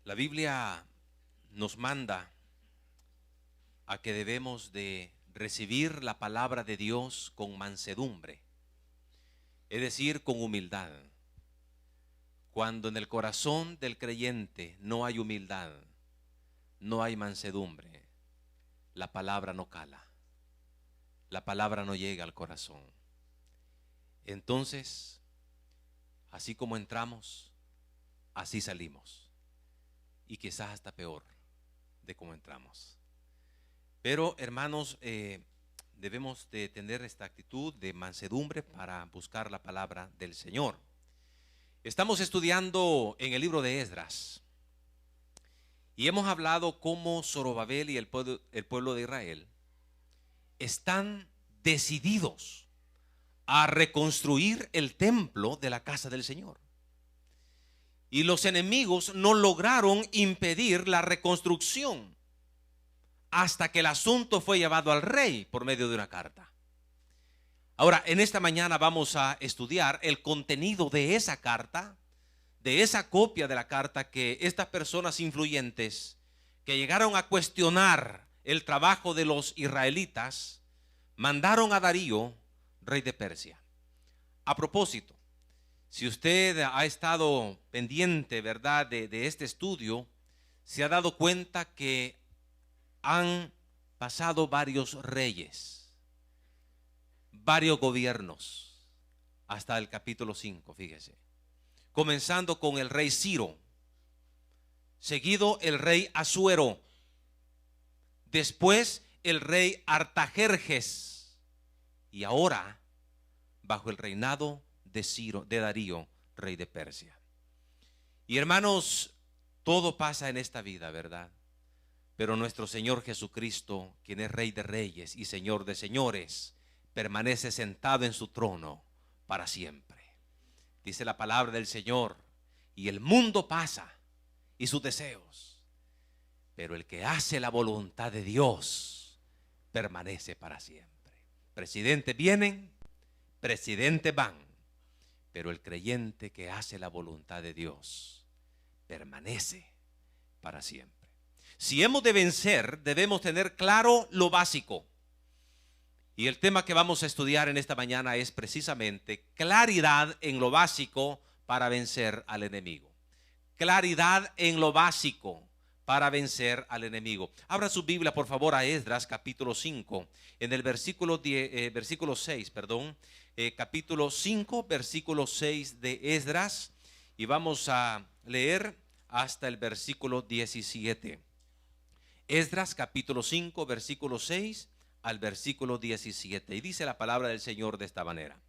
La Biblia nos manda a que debemos de recibir la palabra de Dios con mansedumbre, es decir, con humildad. Cuando en el corazón del creyente no hay humildad, no hay mansedumbre, la palabra no cala, la palabra no llega al corazón. Entonces, así como entramos, así salimos, y quizás hasta peor de cómo entramos. Pero hermanos, debemos de tener esta actitud de mansedumbre para buscar la palabra del Señor. Estamos estudiando en el libro de Esdras y hemos hablado cómo Zorobabel y el pueblo de Israel están decididos a reconstruir el templo de la casa del Señor. Y los enemigos no lograron impedir la reconstrucción hasta que el asunto fue llevado al rey por medio de una carta. Ahora, en esta mañana vamos a estudiar el contenido de esa carta, de esa copia de la carta que estas personas influyentes que llegaron a cuestionar el trabajo de los israelitas mandaron a Darío, rey de Persia. A propósito, si usted ha estado pendiente, ¿verdad?, de este estudio, se ha dado cuenta que han pasado varios reyes, varios gobiernos, hasta el capítulo 5, fíjese. Comenzando con el rey Ciro, seguido el rey Asuero, después el rey Artajerjes, y ahora bajo el reinado de Darío, rey de Persia. Y hermanos, todo pasa en esta vida, ¿verdad? Pero nuestro Señor Jesucristo, quien es Rey de Reyes y Señor de Señores, permanece sentado en su trono para siempre. Dice la palabra del Señor, y el mundo pasa y sus deseos, pero el que hace la voluntad de Dios permanece para siempre. Presidentes vienen, presidentes van, pero el creyente que hace la voluntad de Dios permanece para siempre. Si hemos de vencer, debemos tener claro lo básico. Y el tema que vamos a estudiar en esta mañana es precisamente claridad en lo básico para vencer al enemigo. Claridad en lo básico para vencer al enemigo. Abra su Biblia, por favor, a Esdras capítulo 5, en el versículo 6, capítulo 5, versículo 6 de Esdras, y vamos a leer hasta el versículo 17. Esdras capítulo 5, versículo 6 al versículo 17. Y dice la palabra del Señor de esta manera: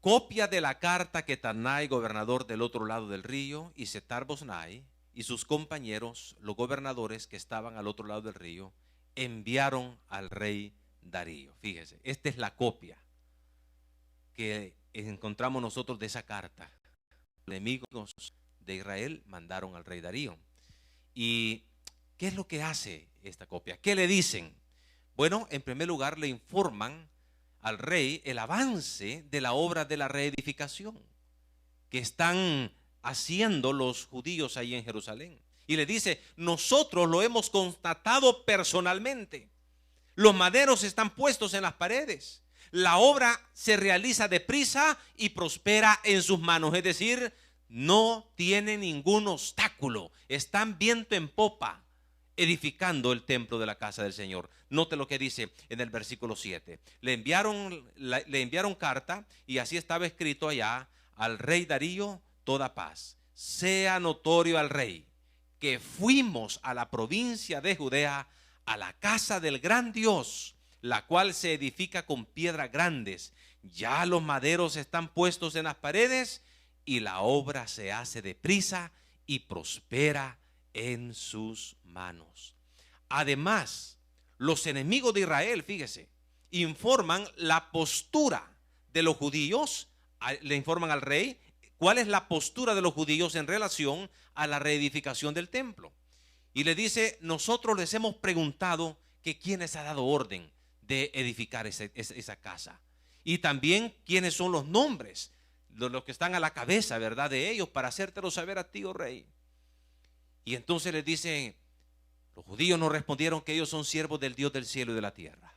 copia de la carta que Tanai, gobernador del otro lado del río, y Setar-Bosnai y sus compañeros, los gobernadores que estaban al otro lado del río, enviaron al rey Darío. Fíjese, esta es la copia que encontramos nosotros de esa carta. Los enemigos de Israel mandaron al rey Darío. ¿Y qué es lo que hace esta copia? ¿Qué le dicen? Bueno, en primer lugar le informan al rey el avance de la obra de la reedificación que están haciendo los judíos ahí en Jerusalén. Y le dice: nosotros lo hemos constatado personalmente. Los maderos están puestos en las paredes. La obra se realiza deprisa y prospera en sus manos. Es decir, no tiene ningún obstáculo. Están viento en popa edificando el templo de la casa del Señor. Note lo que dice en el versículo 7. Le enviaron carta, y así estaba escrito allá: al rey Darío, toda paz. Sea notorio al rey que fuimos a la provincia de Judea, a la casa del gran Dios, la cual se edifica con piedras grandes. Ya los maderos están puestos en las paredes, y la obra se hace deprisa y prospera en sus manos. Además, los enemigos de Israel, fíjese, informan la postura de los judíos, le informan al rey cuál es la postura de los judíos en relación a la reedificación del templo. Y le dice: nosotros les hemos preguntado que quién les ha dado orden de edificar esa casa, y también quiénes son los nombres, los que están a la cabeza, ¿verdad?, de ellos, para hacértelo saber a ti, oh rey. Y entonces les dice, los judíos nos respondieron que ellos son siervos del Dios del cielo y de la tierra.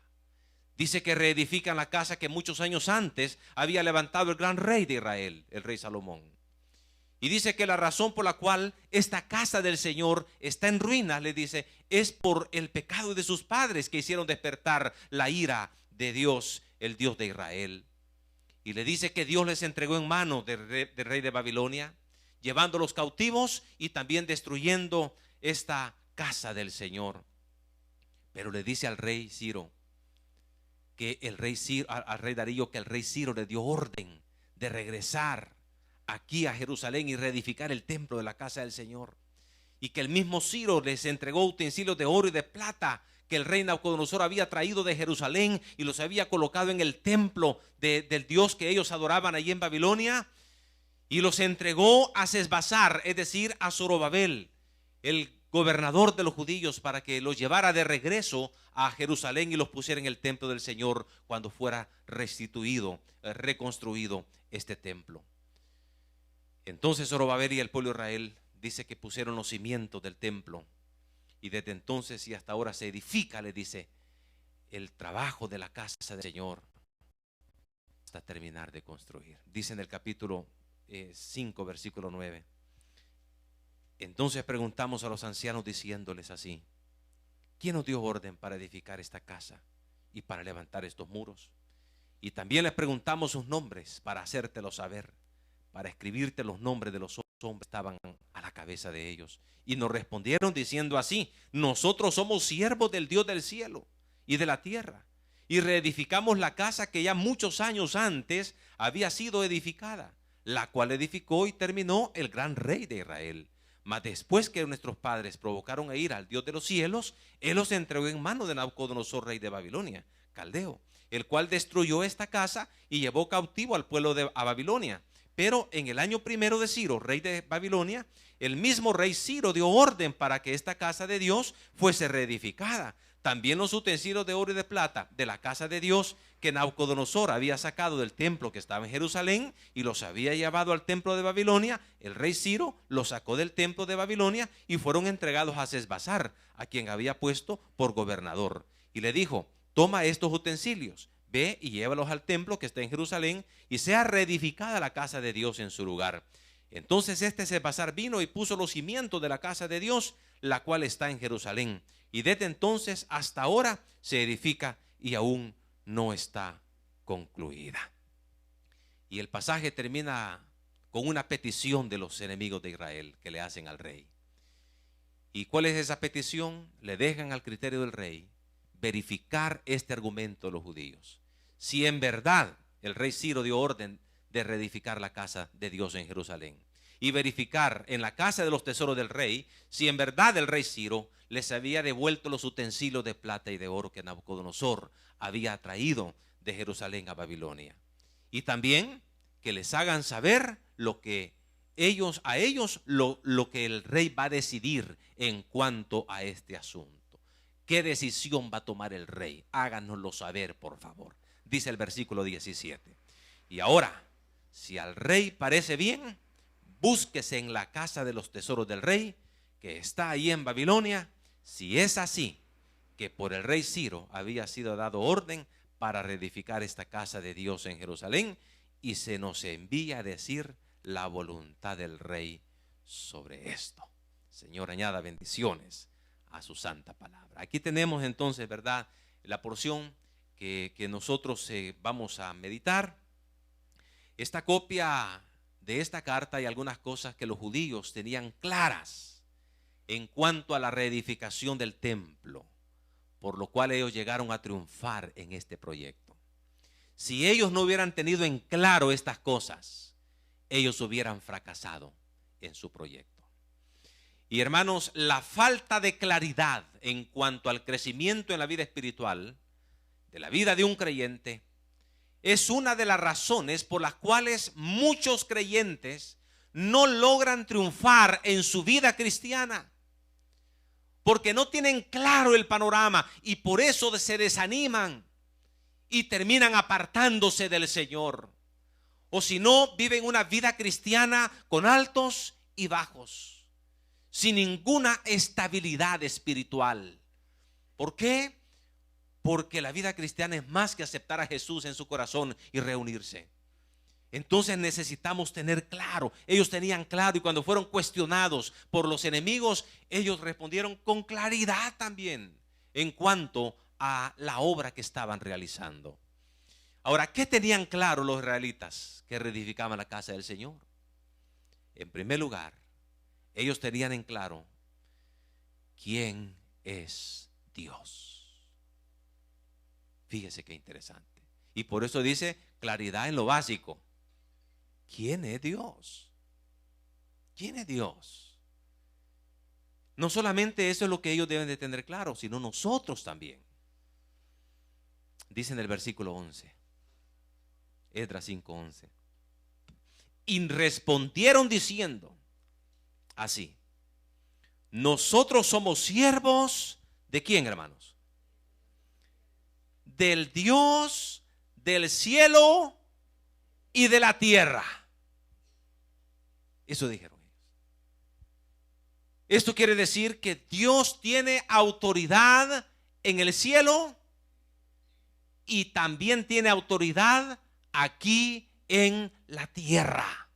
Dice que reedifican la casa que muchos años antes había levantado el gran rey de Israel, el rey Salomón. Y dice que la razón por la cual esta casa del Señor está en ruinas, le dice, es por el pecado de sus padres que hicieron despertar la ira de Dios, el Dios de Israel. Y le dice que Dios les entregó en manos del rey de Babilonia, llevándolos cautivos y también destruyendo esta casa del Señor. Pero le dice al rey Ciro, que el rey Ciro, al rey Darío, que el rey Ciro le dio orden de regresar aquí a Jerusalén y reedificar el templo de la casa del Señor. Y que el mismo Ciro les entregó utensilios de oro y de plata que el rey Nabucodonosor había traído de Jerusalén y los había colocado en el templo del Dios que ellos adoraban allí en Babilonia. Y los entregó a Sesbazar, es decir, a Zorobabel, el gobernador de los judíos, para que los llevara de regreso a Jerusalén y los pusiera en el templo del Señor cuando fuera restituido, reconstruido este templo. Entonces Zorobabel y el pueblo de Israel dice que pusieron los cimientos del templo, y desde entonces y hasta ahora se edifica, le dice, el trabajo de la casa del Señor hasta terminar de construir. Dice en el capítulo 5, versículo 9. Entonces preguntamos a los ancianos diciéndoles así: ¿quién nos dio orden para edificar esta casa y para levantar estos muros? Y también les preguntamos sus nombres para hacértelo saber, para escribirte los nombres de los hombres que estaban a la cabeza de ellos. Y nos respondieron diciendo así: nosotros somos siervos del Dios del cielo y de la tierra, y reedificamos la casa que ya muchos años antes había sido edificada, la cual edificó y terminó el gran rey de Israel. Mas después que nuestros padres provocaron a ira al Dios de los cielos, Él los entregó en manos de Nabucodonosor, rey de Babilonia, caldeo, el cual destruyó esta casa y llevó cautivo al pueblo a Babilonia. Pero en el año primero de Ciro, rey de Babilonia, el mismo rey Ciro dio orden para que esta casa de Dios fuese reedificada. También los utensilios de oro y de plata de la casa de Dios que Nabucodonosor había sacado del templo que estaba en Jerusalén y los había llevado al templo de Babilonia, el rey Ciro los sacó del templo de Babilonia y fueron entregados a Sesbazar, a quien había puesto por gobernador. Y le dijo: toma estos utensilios, ve y llévalos al templo que está en Jerusalén y sea reedificada la casa de Dios en su lugar. Entonces Sesbazar vino y puso los cimientos de la casa de Dios, la cual está en Jerusalén. Y desde entonces hasta ahora se edifica y aún no está concluida. Y el pasaje termina con una petición de los enemigos de Israel que le hacen al rey. ¿Y cuál es esa petición? Le dejan al criterio del rey verificar este argumento de los judíos. Si en verdad el rey Ciro dio orden de reedificar la casa de Dios en Jerusalén, y verificar en la casa de los tesoros del rey si en verdad el rey Ciro les había devuelto los utensilios de plata y de oro que Nabucodonosor había traído de Jerusalén a Babilonia. Y también que les hagan saber lo que lo que el rey va a decidir en cuanto a este asunto. ¿Qué decisión va a tomar el rey? Háganoslo saber, por favor. Dice el versículo 17. Y ahora, si al rey parece bien, búsquese en la casa de los tesoros del rey, que está ahí en Babilonia, si es así, que por el rey Ciro había sido dado orden para reedificar esta casa de Dios en Jerusalén, y se nos envía a decir la voluntad del rey sobre esto. Señor, añada bendiciones a su santa palabra. Aquí tenemos entonces, ¿verdad?, la porción que nosotros vamos a meditar. Esta copia de esta carta hay algunas cosas que los judíos tenían claras en cuanto a la reedificación del templo, por lo cual ellos llegaron a triunfar en este proyecto. Si ellos no hubieran tenido en claro estas cosas, ellos hubieran fracasado en su proyecto. Y hermanos, la falta de claridad en cuanto al crecimiento en la vida espiritual, de la vida de un creyente, es una de las razones por las cuales muchos creyentes no logran triunfar en su vida cristiana, porque no tienen claro el panorama y por eso se desaniman y terminan apartándose del Señor. O si no, viven una vida cristiana con altos y bajos. sin ninguna estabilidad espiritual. ¿Por qué? Porque la vida cristiana es más que aceptar a Jesús en su corazón y reunirse. Entonces necesitamos tener claro. Ellos tenían claro, y cuando fueron cuestionados por los enemigos, ellos respondieron con claridad también en cuanto a la obra que estaban realizando. Ahora, ¿qué tenían claro los israelitas que reedificaban la casa del Señor? En primer lugar, ellos tenían en claro quién es Dios. Fíjese qué interesante. Y por eso dice claridad en lo básico. ¿Quién es Dios? ¿Quién es Dios? No solamente eso es lo que ellos deben de tener claro, sino nosotros también. Dice en el versículo 11, Esdras 5:11. Y respondieron diciendo así: nosotros somos siervos ¿de quién, hermanos? Del Dios del cielo y de la tierra. Eso dijeron ellos. Esto quiere decir que Dios tiene autoridad en el cielo y también tiene autoridad aquí en la tierra.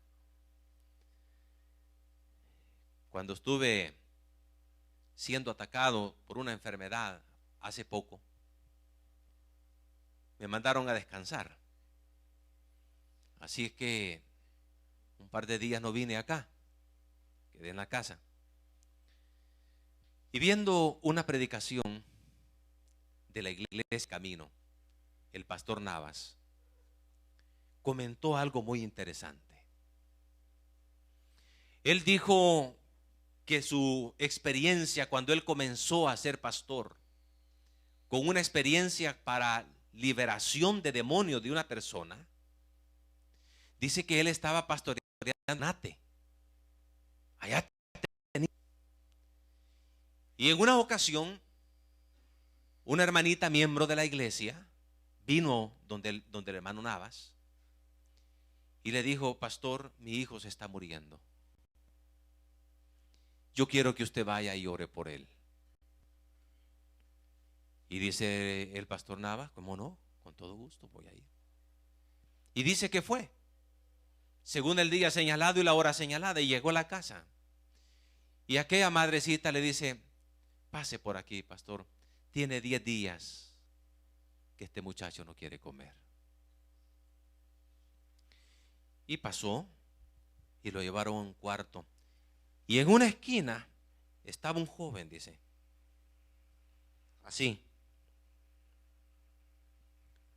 Cuando estuve siendo atacado por una enfermedad hace poco, me mandaron a descansar. Así es que un par de días no vine acá, quedé en la casa. Y viendo una predicación de la iglesia Camino, el pastor Navas comentó algo muy interesante. Él dijo que su experiencia cuando él comenzó a ser pastor, con una experiencia para liberación de demonios de una persona, dice que él estaba pastoreando Nate, allá. Y en una ocasión, una hermanita miembro de la iglesia vino donde el hermano Navas y le dijo: pastor, mi hijo se está muriendo. Yo quiero que usted vaya y ore por él. Y dice el pastor Navas: ¿cómo no? Con todo gusto voy a ir. Y dice que fue, según el día señalado y la hora señalada, y llegó a la casa. Y aquella madrecita le dice: pase por aquí, pastor. Tiene 10 días que este muchacho no quiere comer. Y pasó y lo llevaron a un cuarto. Y en una esquina estaba un joven, dice, así,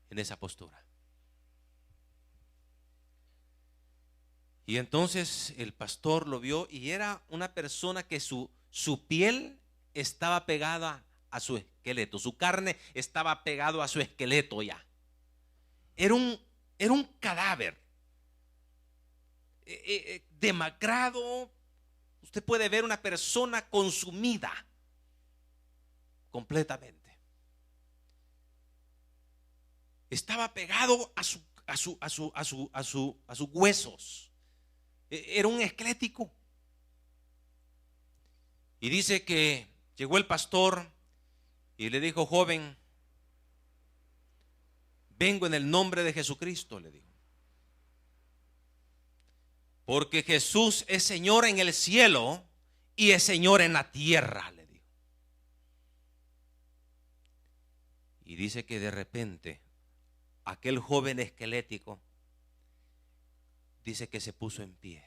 en esa postura. Y entonces el pastor lo vio y era una persona que su piel estaba pegada a su esqueleto, su carne estaba pegado a su esqueleto ya. Era un cadáver demacrado. Usted puede ver una persona consumida completamente. Estaba pegado a sus huesos. Era un esquelético. Y dice que llegó el pastor y le dijo: joven, vengo en el nombre de Jesucristo, le dijo, porque Jesús es Señor en el cielo y es Señor en la tierra, le dijo. Y dice que de repente aquel joven esquelético, dice que se puso en pie,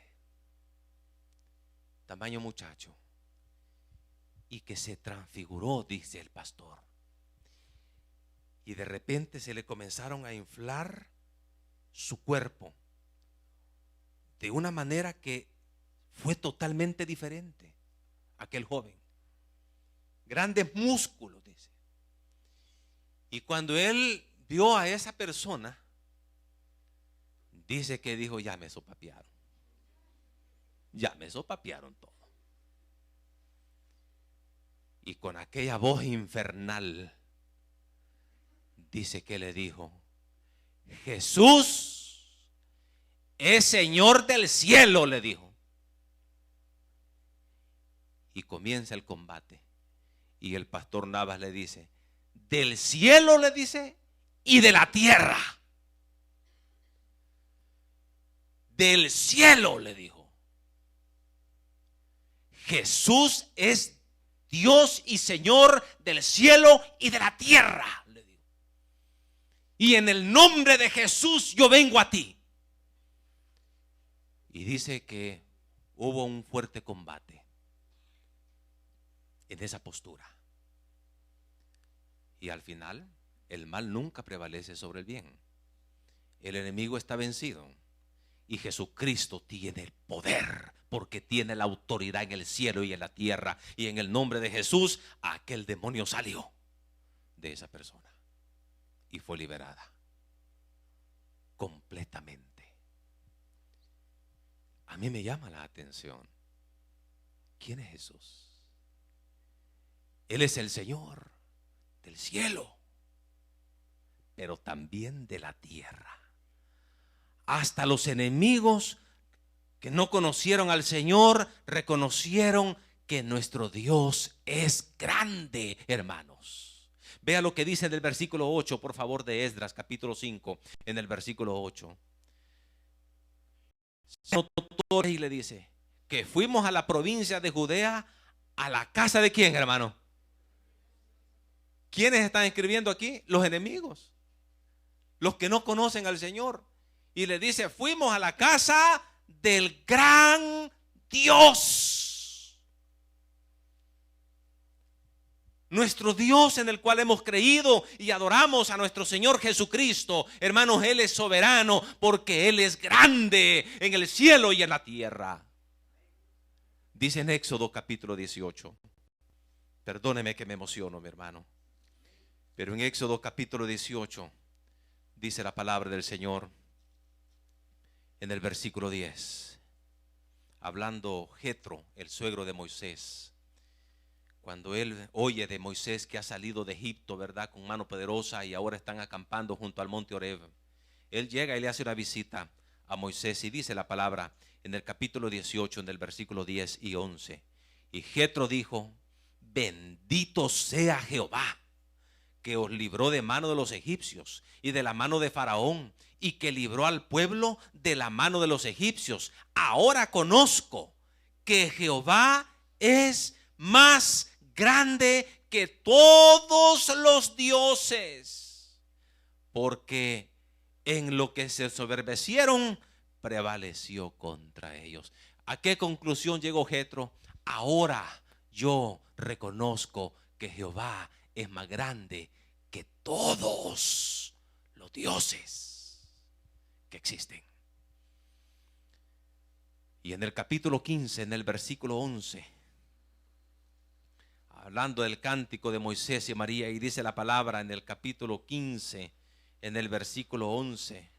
tamaño muchacho, y que se transfiguró, dice el pastor. Y de repente se le comenzaron a inflar su cuerpo de una manera que fue totalmente diferente. Aquel joven, grandes músculos, dice. Y cuando él vio a esa persona, dice que dijo: ya me sopapearon. Ya me sopapearon todo. Y con aquella voz infernal, dice que le dijo: Jesús es Señor del cielo, le dijo. Y comienza el combate. Y el pastor Navas le dice, del cielo, le dice, y de la tierra. Del cielo, le dijo. Jesús es Dios y Señor del cielo y de la tierra, le dijo. Y en el nombre de Jesús yo vengo a ti. Y dice que hubo un fuerte combate en esa postura. Y al final, el mal nunca prevalece sobre el bien. El enemigo está vencido. Y Jesucristo tiene el poder, porque tiene la autoridad en el cielo y en la tierra. Y en el nombre de Jesús, aquel demonio salió de esa persona y fue liberada completamente. A mí me llama la atención. ¿Quién es Jesús? Él es el Señor del cielo, pero también de la tierra. Hasta los enemigos que no conocieron al Señor reconocieron que nuestro Dios es grande, hermanos. Vea lo que dice en el versículo 8, por favor, de Esdras, capítulo 5, en el versículo 8. Y le dice que fuimos a la provincia de Judea, a la casa de quién, hermano. ¿Quiénes están escribiendo aquí? Los enemigos, los que no conocen al Señor. Y le dice, fuimos a la casa del gran Dios. Nuestro Dios, en el cual hemos creído y adoramos a nuestro Señor Jesucristo. Hermanos, Él es soberano porque Él es grande en el cielo y en la tierra. Dice en Éxodo capítulo 18. Perdóneme que me emociono, mi hermano. Pero en Éxodo capítulo 18 dice la palabra del Señor en el versículo 10, hablando Jetro, el suegro de Moisés, cuando él oye de Moisés que ha salido de Egipto, ¿verdad?, con mano poderosa, y ahora están acampando junto al monte Horeb. Él llega y le hace una visita a Moisés y dice la palabra en el capítulo 18, en el versículo 10 y 11. Y Jetro dijo, bendito sea Jehová, que os libró de mano de los egipcios y de la mano de Faraón, y que libró al pueblo de la mano de los egipcios. Ahora conozco que Jehová es más grande que todos los dioses, porque en lo que se soberbecieron prevaleció contra ellos. ¿A qué conclusión llegó Jetro? Ahora yo reconozco que Jehová es más grande que todos los dioses que existen. Y en el capítulo 15, en el versículo 11, hablando del cántico de Moisés y María, y dice la palabra en el capítulo 15, en el versículo 11.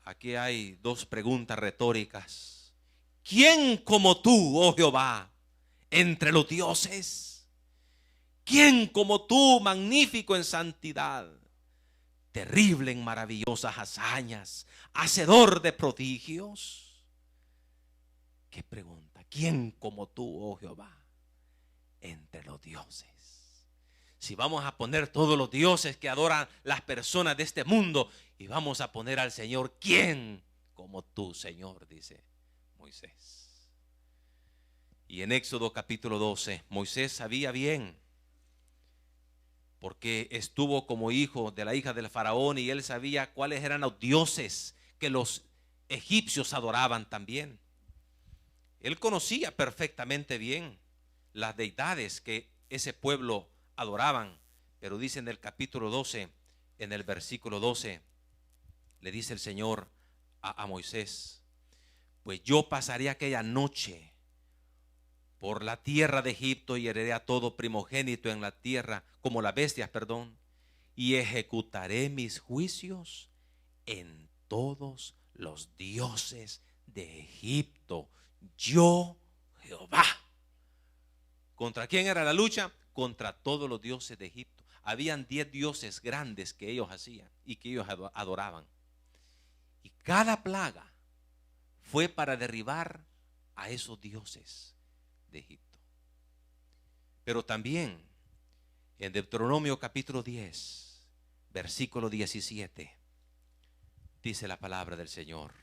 Aquí hay dos preguntas retóricas. ¿Quién como tú, oh Jehová, entre los dioses? ¿Quién como tú, magnífico en santidad, terrible en maravillosas hazañas, hacedor de prodigios? ¿Qué pregunta? ¿Quién como tú, oh Jehová, entre los dioses? Si vamos a poner todos los dioses que adoran las personas de este mundo, y vamos a poner al Señor, ¿quién como tú, Señor?, dice Moisés. Y en Éxodo capítulo 12, Moisés sabía bien, porque estuvo como hijo de la hija del faraón, y él sabía cuáles eran los dioses que los egipcios adoraban también. Él conocía perfectamente bien las deidades que ese pueblo adoraban, pero dice en el capítulo 12, en el versículo 12, le dice el Señor a Moisés, pues yo pasaré aquella noche por la tierra de Egipto y heriré a todo primogénito en la tierra, como las bestias, y ejecutaré mis juicios en todos los dioses de Egipto. Yo, Jehová. ¿Contra quién era la lucha? Contra todos los dioses de Egipto. Habían 10 dioses grandes que ellos hacían y que ellos adoraban. Y cada plaga fue para derribar a esos dioses de Egipto. Pero también en Deuteronomio capítulo 10, versículo 17, dice la palabra del Señor.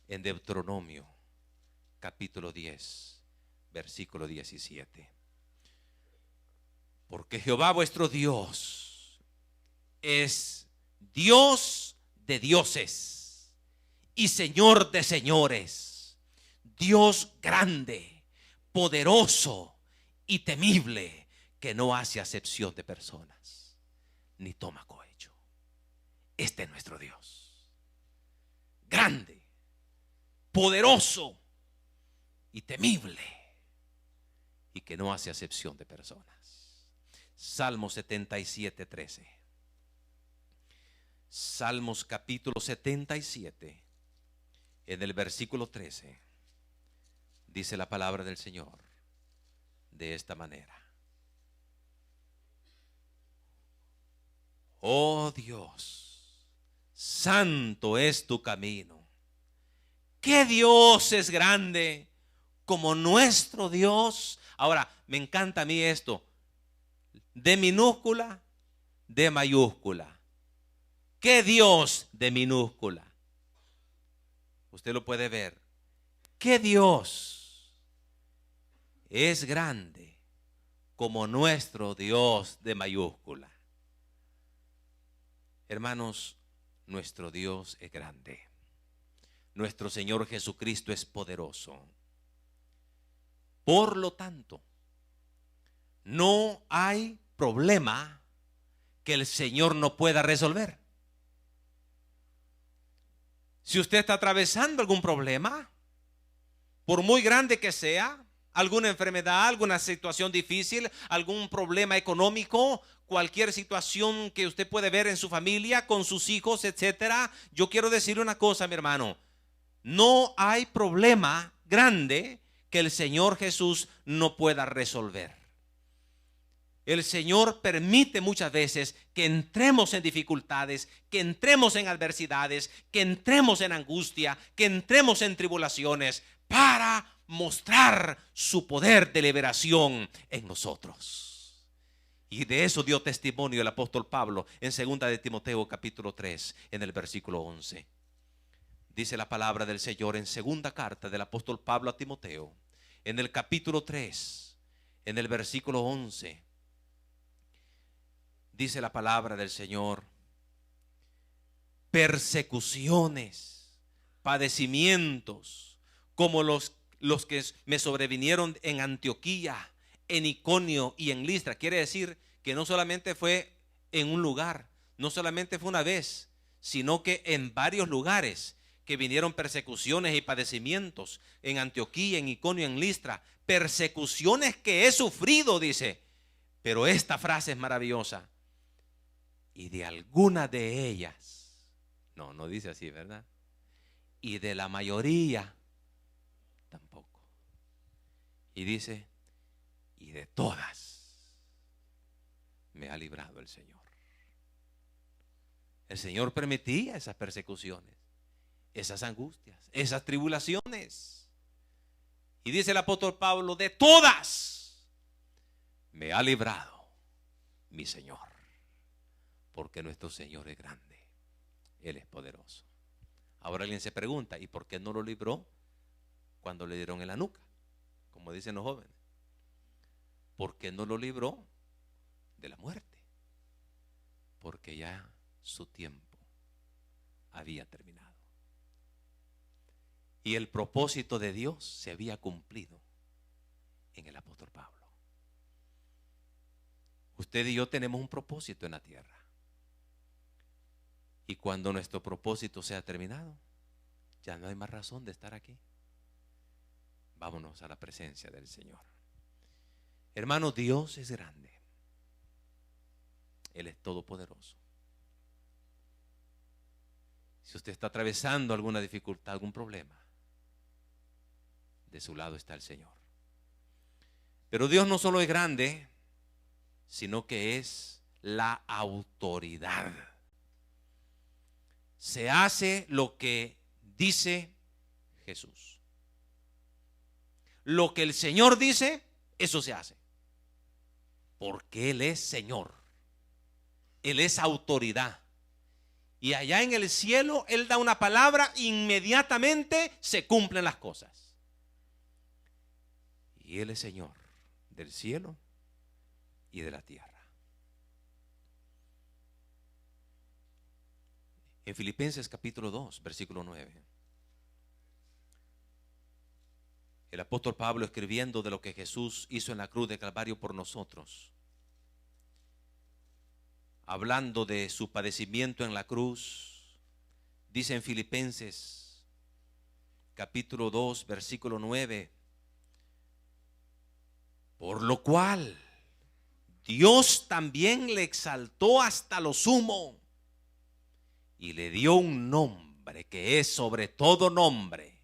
En Deuteronomio capítulo 10, versículo 17. Porque Jehová vuestro Dios es Dios de dioses y Señor de señores, Dios grande, poderoso y temible, que no hace acepción de personas, ni toma cohecho. Este es nuestro Dios, grande, poderoso y temible, y que no hace acepción de personas. Salmo 77, 13. Salmos capítulo 77, en el versículo 13, dice la palabra del Señor de esta manera. Oh Dios, santo es tu camino. ¿Qué Dios es grande como nuestro Dios? Ahora, me encanta a mí esto, de minúscula, de mayúscula. ¿Qué Dios de minúscula? Usted lo puede ver. ¿Qué Dios es grande como nuestro Dios de mayúscula? Hermanos, nuestro Dios es grande. Nuestro Señor Jesucristo es poderoso. Por lo tanto, no hay problema que el Señor no pueda resolver. Si usted está atravesando algún problema, por muy grande que sea, alguna enfermedad, alguna situación difícil, algún problema económico, cualquier situación que usted puede ver en su familia, con sus hijos, etcétera, yo quiero decirle una cosa, mi hermano. No hay problema grande que el Señor Jesús no pueda resolver. El Señor permite muchas veces que entremos en dificultades, que entremos en adversidades, que entremos en angustia, que entremos en tribulaciones para mostrar su poder de liberación en nosotros. Y de eso dio testimonio el apóstol Pablo en 2 de Timoteo capítulo 3, en el versículo 11. Dice la palabra del Señor en segunda carta del apóstol Pablo a Timoteo, en el capítulo 3, en el versículo 11. Dice la palabra del Señor: persecuciones, padecimientos, como los que me sobrevinieron en Antioquía, en Iconio y en Listra. Quiere decir que no solamente fue en un lugar, no solamente fue una vez, sino que en varios lugares que vinieron persecuciones y padecimientos, en Antioquía, en Iconio, en Listra, persecuciones que he sufrido, dice. Pero esta frase es maravillosa: y de alguna de ellas, no dice así, ¿verdad? Y de la mayoría tampoco. Y dice: y de todas me ha librado el Señor. El Señor permitía esas persecuciones, esas angustias, esas tribulaciones. Y dice el apóstol Pablo: de todas me ha librado mi Señor. Porque nuestro Señor es grande, Él es poderoso. Ahora alguien se pregunta: ¿y por qué no lo libró cuando le dieron en la nuca? Como dicen los jóvenes. ¿Por qué no lo libró de la muerte? Porque ya su tiempo había terminado. Y el propósito de Dios se había cumplido en el apóstol Pablo. Usted y yo tenemos un propósito en la tierra. Y cuando nuestro propósito sea terminado, ya no hay más razón de estar aquí. Vámonos a la presencia del Señor. Hermano, Dios es grande. Él es todopoderoso. Si usted está atravesando alguna dificultad, algún problema, de su lado está el Señor. Pero Dios no solo es grande, sino que es la autoridad. Se hace lo que dice Jesús. lo que el Señor dice, eso se hace. Porque Él es Señor. Él es autoridad. Y allá en el cielo Él da una palabra, inmediatamente se cumplen las cosas. Y Él es Señor del cielo y de la tierra. En Filipenses capítulo 2, versículo 9. El apóstol Pablo, escribiendo de lo que Jesús hizo en la cruz de Calvario por nosotros, hablando de su padecimiento en la cruz, dice en Filipenses capítulo 2, versículo 9: por lo cual Dios también le exaltó hasta lo sumo y le dio un nombre que es sobre todo nombre,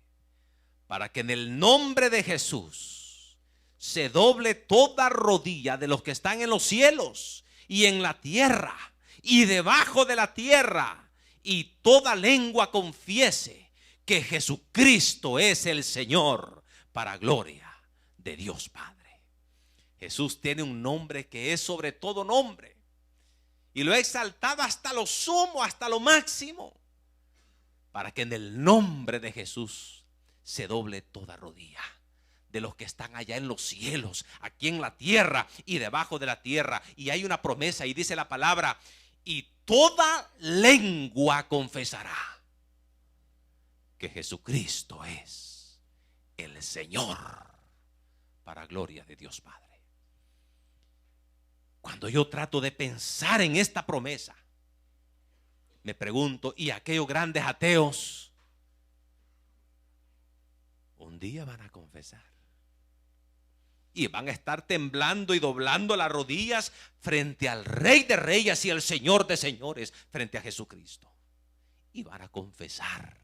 para que en el nombre de Jesús se doble toda rodilla de los que están en los cielos y en la tierra y debajo de la tierra, y toda lengua confiese que Jesucristo es el Señor, para gloria de Dios Padre. Jesús tiene un nombre que es sobre todo nombre, y lo ha exaltado hasta lo sumo, hasta lo máximo, para que en el nombre de Jesús se doble toda rodilla de los que están allá en los cielos, aquí en la tierra y debajo de la tierra. Y hay una promesa, y dice la palabra: y toda lengua confesará que Jesucristo es el Señor, para gloria de Dios Padre. Cuando yo trato de pensar en esta promesa, me pregunto: ¿y aquellos grandes ateos un día van a confesar? Y van a estar temblando y doblando las rodillas frente al Rey de Reyes y al Señor de Señores, frente a Jesucristo. Y van a confesar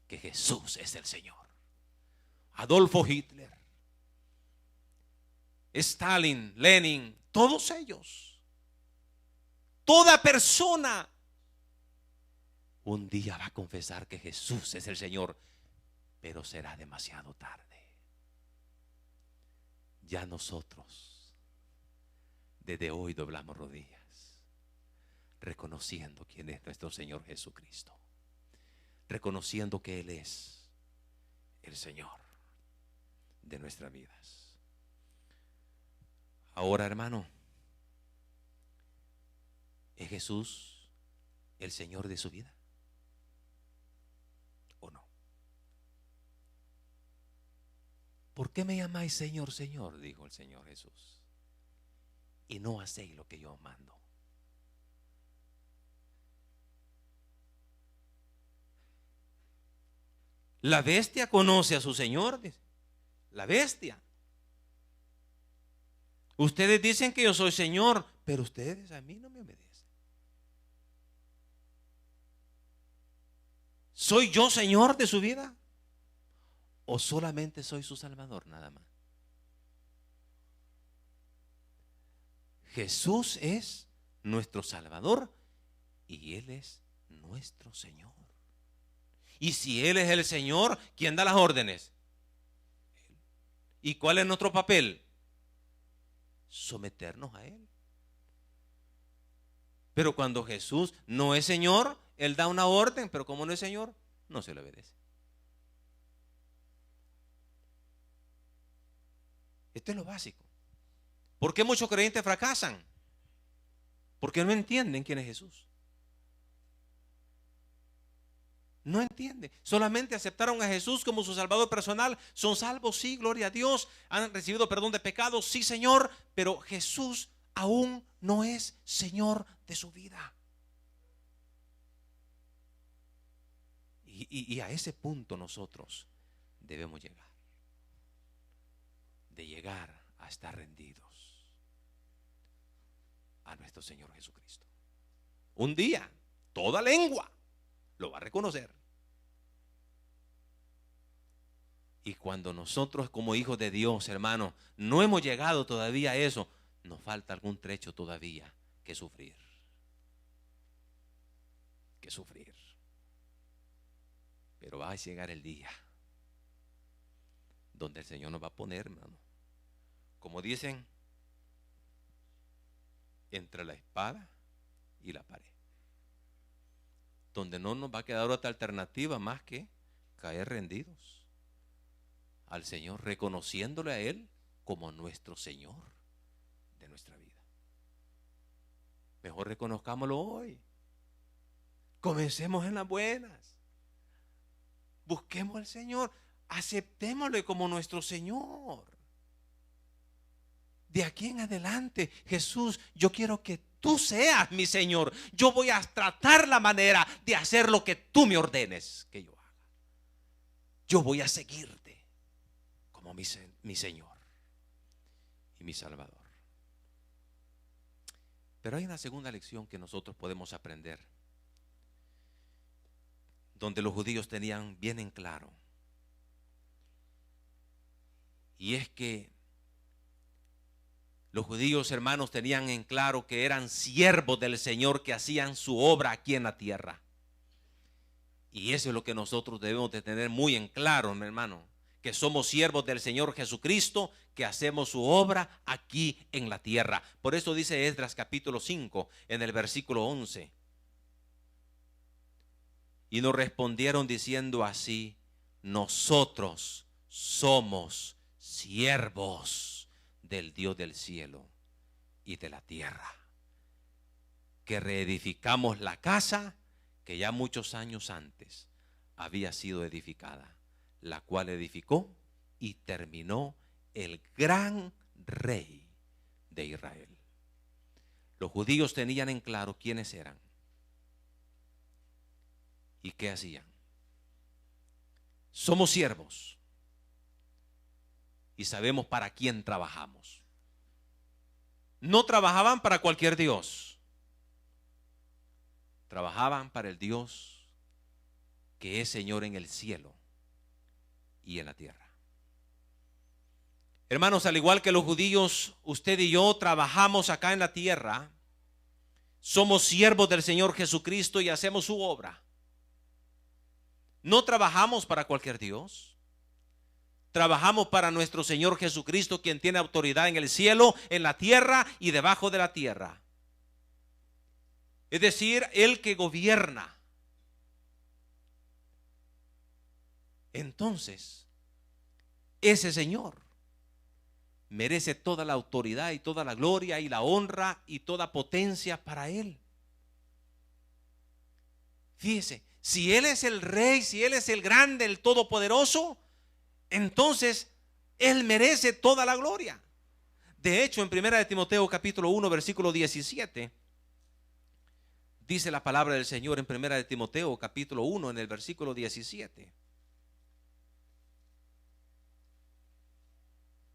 que Jesús es el Señor. Adolfo Hitler, Stalin, Lenin, todos ellos, toda persona un día va a confesar que Jesús es el Señor, pero será demasiado tarde. Ya nosotros desde hoy doblamos rodillas, reconociendo quién es nuestro Señor Jesucristo, reconociendo que Él es el Señor de nuestras vidas. Ahora, hermano, ¿es Jesús el Señor de su vida o no? ¿Por qué me llamáis Señor, Señor?, dijo el Señor Jesús, y no hacéis lo que yo mando. La bestia conoce a su Señor, dice. La bestia. Ustedes dicen que yo soy Señor, pero ustedes a mí no me obedecen. ¿Soy yo Señor de su vida? ¿O solamente soy su Salvador nada más? Jesús es nuestro Salvador y Él es nuestro Señor. Y si Él es el Señor, ¿quién da las órdenes? ¿Y cuál es nuestro papel? Someternos a Él. Pero cuando Jesús no es Señor, Él da una orden, pero como no es Señor, no se le obedece. Esto es lo básico. ¿Por qué muchos creyentes fracasan? Porque no entienden quién es Jesús. No entienden. Solamente aceptaron a Jesús como su Salvador personal. Son salvos, sí, gloria a Dios. Han recibido perdón de pecados, sí, Señor. Pero Jesús aún no es Señor de su vida. Y a ese punto nosotros debemos llegar. De llegar a estar rendidos a nuestro Señor Jesucristo. Un día, toda lengua lo va a reconocer. Y cuando nosotros como hijos de Dios, hermanos, no hemos llegado todavía a eso, nos falta algún trecho todavía que sufrir. Que sufrir. Pero va a llegar el día donde el Señor nos va a poner, hermano. Como dicen, entre la espada y la pared. Donde no nos va a quedar otra alternativa más que caer rendidos al Señor, reconociéndole a Él como nuestro Señor de nuestra vida. Mejor reconozcámoslo hoy. Comencemos en las buenas. Busquemos al Señor. Aceptémosle como nuestro Señor. De aquí en adelante, Jesús, yo quiero que tú seas mi Señor. Yo voy a tratar la manera de hacer lo que tú me ordenes que yo haga. Yo voy a seguirte como mi Señor y mi Salvador. Pero hay una segunda lección que nosotros podemos aprender, donde los judíos tenían bien en claro. Y es que los judíos, hermanos, tenían en claro que eran siervos del Señor, que hacían su obra aquí en la tierra. Y eso es lo que nosotros debemos de tener muy en claro, mi hermano, que somos siervos del Señor Jesucristo, que hacemos su obra aquí en la tierra. Por eso dice Esdras capítulo 5 en el versículo 11. Y nos respondieron diciendo así: nosotros somos siervos del Dios del cielo y de la tierra, que reedificamos la casa que ya muchos años antes había sido edificada, la cual edificó y terminó el gran rey de Israel. Los judíos tenían en claro quiénes eran y qué hacían. Somos siervos y sabemos para quién trabajamos. No trabajaban para cualquier Dios, trabajaban para el Dios que es Señor en el cielo y en la tierra. Hermanos, al igual que los judíos, usted y yo trabajamos acá en la tierra. Somos siervos del Señor Jesucristo y hacemos su obra. No trabajamos para cualquier Dios. Trabajamos para nuestro Señor Jesucristo, quien tiene autoridad en el cielo, en la tierra y debajo de la tierra. Es decir, el que gobierna. Entonces, ese Señor merece toda la autoridad y toda la gloria y la honra y toda potencia para Él. Fíjese, si Él es el Rey, si Él es el grande, el todopoderoso, entonces Él merece toda la gloria. De hecho, en 1 Timoteo capítulo 1 versículo 17, dice la palabra del Señor en 1 Timoteo capítulo 1 en el versículo 17.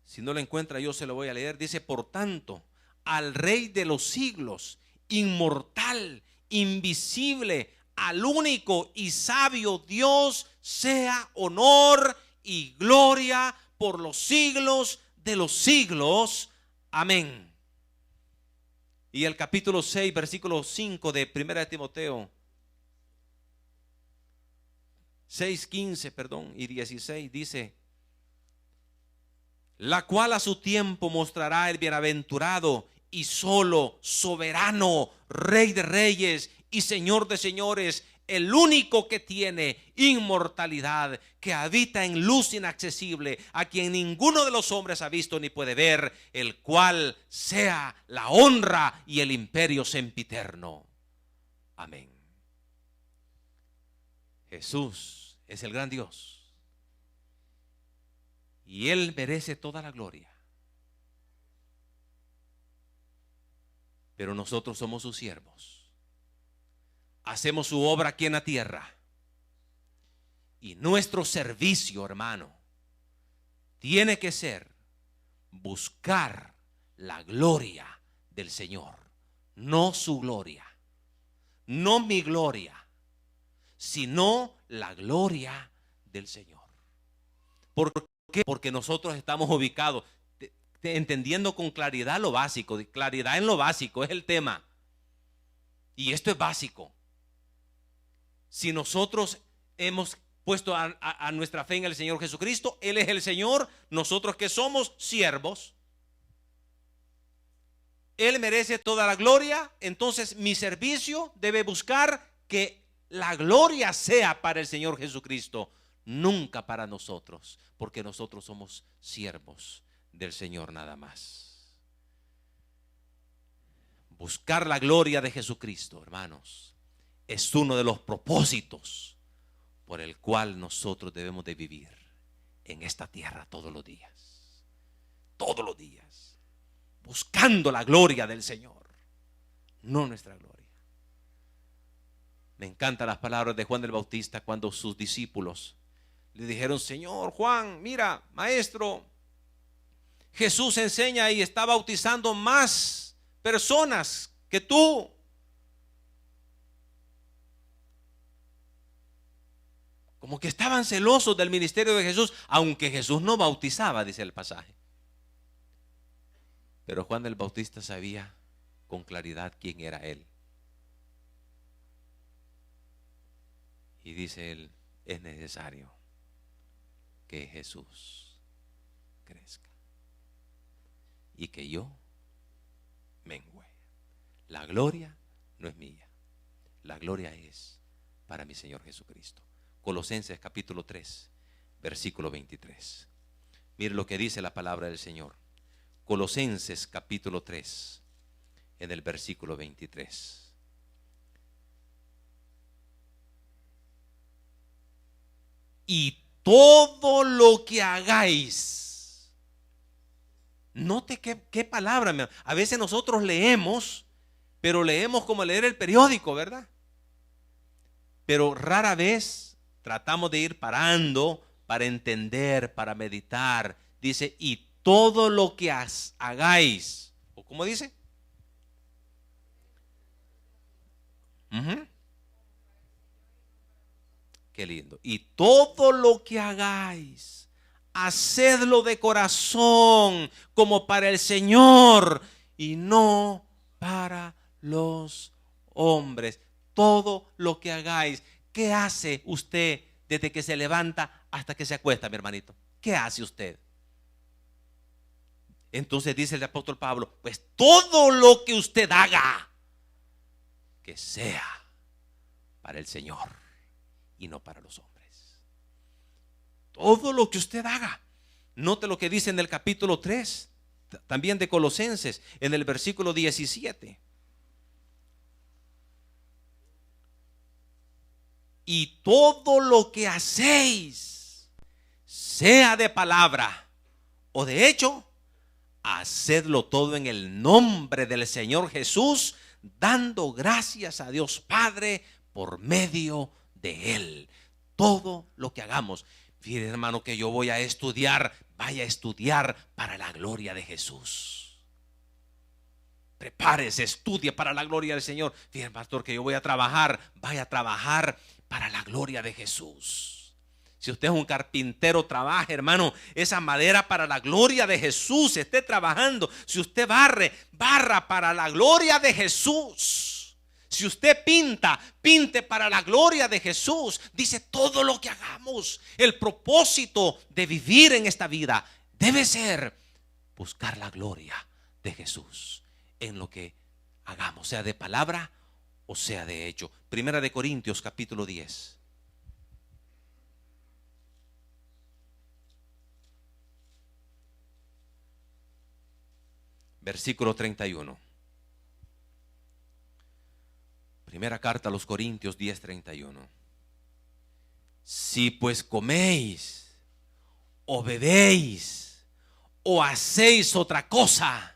Si no lo encuentra, yo se lo voy a leer. Dice: por tanto, al Rey de los siglos, inmortal, invisible, al único y sabio Dios, sea honor y gloria por los siglos de los siglos. Amén. Y el capítulo 6, versículo 5 de 1 Timoteo 6, 15, y 16 dice: la cual a su tiempo mostrará el bienaventurado y solo, soberano, Rey de reyes y Señor de señores, el único que tiene inmortalidad, que habita en luz inaccesible, a quien ninguno de los hombres ha visto ni puede ver, el cual sea la honra y el imperio sempiterno. Amén. Jesús es el gran Dios. Y Él merece toda la gloria. Pero nosotros somos sus siervos. Hacemos su obra aquí en la tierra. Y nuestro servicio, hermano, tiene que ser buscar la gloria del Señor. No su gloria. No mi gloria, sino la gloria del Señor. ¿Por qué? Porque nosotros estamos ubicados, entendiendo con claridad lo básico, claridad en lo básico es el tema. Y esto es básico. Si nosotros hemos puesto a nuestra fe en el Señor Jesucristo. Él es el Señor, nosotros que somos siervos. Él merece toda la gloria. Entonces mi servicio debe buscar que la gloria sea para el Señor Jesucristo, nunca para nosotros, porque nosotros somos siervos del Señor nada más. Buscar la gloria de Jesucristo, hermanos, es uno de los propósitos por el cual nosotros debemos de vivir en esta tierra todos los días. Todos los días. Buscando la gloria del Señor, no nuestra gloria. Me encantan las palabras de Juan el Bautista cuando sus discípulos le dijeron: Señor Juan, mira, maestro, Jesús enseña y está bautizando más personas que tú. Como que estaban celosos del ministerio de Jesús, aunque Jesús no bautizaba, dice el pasaje. Pero Juan el Bautista sabía con claridad quién era él. Y dice él: es necesario que Jesús crezca y que yo mengüe. La gloria no es mía, la gloria es para mi Señor Jesucristo. Colosenses capítulo 3, versículo 23. Mire lo que dice la palabra del Señor. Colosenses capítulo 3, en el versículo 23. Y todo lo que hagáis. Note qué palabra. A veces nosotros leemos, pero leemos como leer el periódico, ¿verdad? Pero rara vez tratamos de ir parando para entender, para meditar. Dice: y todo lo que hagáis. ¿O cómo dice? Qué lindo. Y todo lo que hagáis, hacedlo de corazón, como para el Señor y no para los hombres. Todo lo que hagáis. ¿Qué hace usted desde que se levanta hasta que se acuesta, mi hermanito? ¿Qué hace usted? Entonces dice el apóstol Pablo: pues todo lo que usted haga, que sea para el Señor y no para los hombres. Todo lo que usted haga. Note lo que dice en el capítulo 3, también de Colosenses, en el versículo 17. Y todo lo que hacéis, sea de palabra o de hecho, hacedlo todo en el nombre del Señor Jesús, dando gracias a Dios Padre por medio de Él. Todo lo que hagamos. Fíjate, hermano, que yo voy a estudiar. Vaya a estudiar para la gloria de Jesús. Prepárese, estudie para la gloria del Señor. Fíjate, pastor, que yo voy a trabajar. Vaya a trabajar para la gloria de Jesús. Si usted es un carpintero, trabaje, hermano, esa madera para la gloria de Jesús. Esté trabajando. Si usted barre, barra para la gloria de Jesús. Si usted pinta, pinte para la gloria de Jesús. Dice: todo lo que hagamos. El propósito de vivir en esta vida debe ser buscar la gloria de Jesús en lo que hagamos, sea de palabra o sea de hecho. Primera de Corintios capítulo 10. Versículo 31. Primera carta a los Corintios 10:31. Si pues coméis o bebéis o hacéis otra cosa,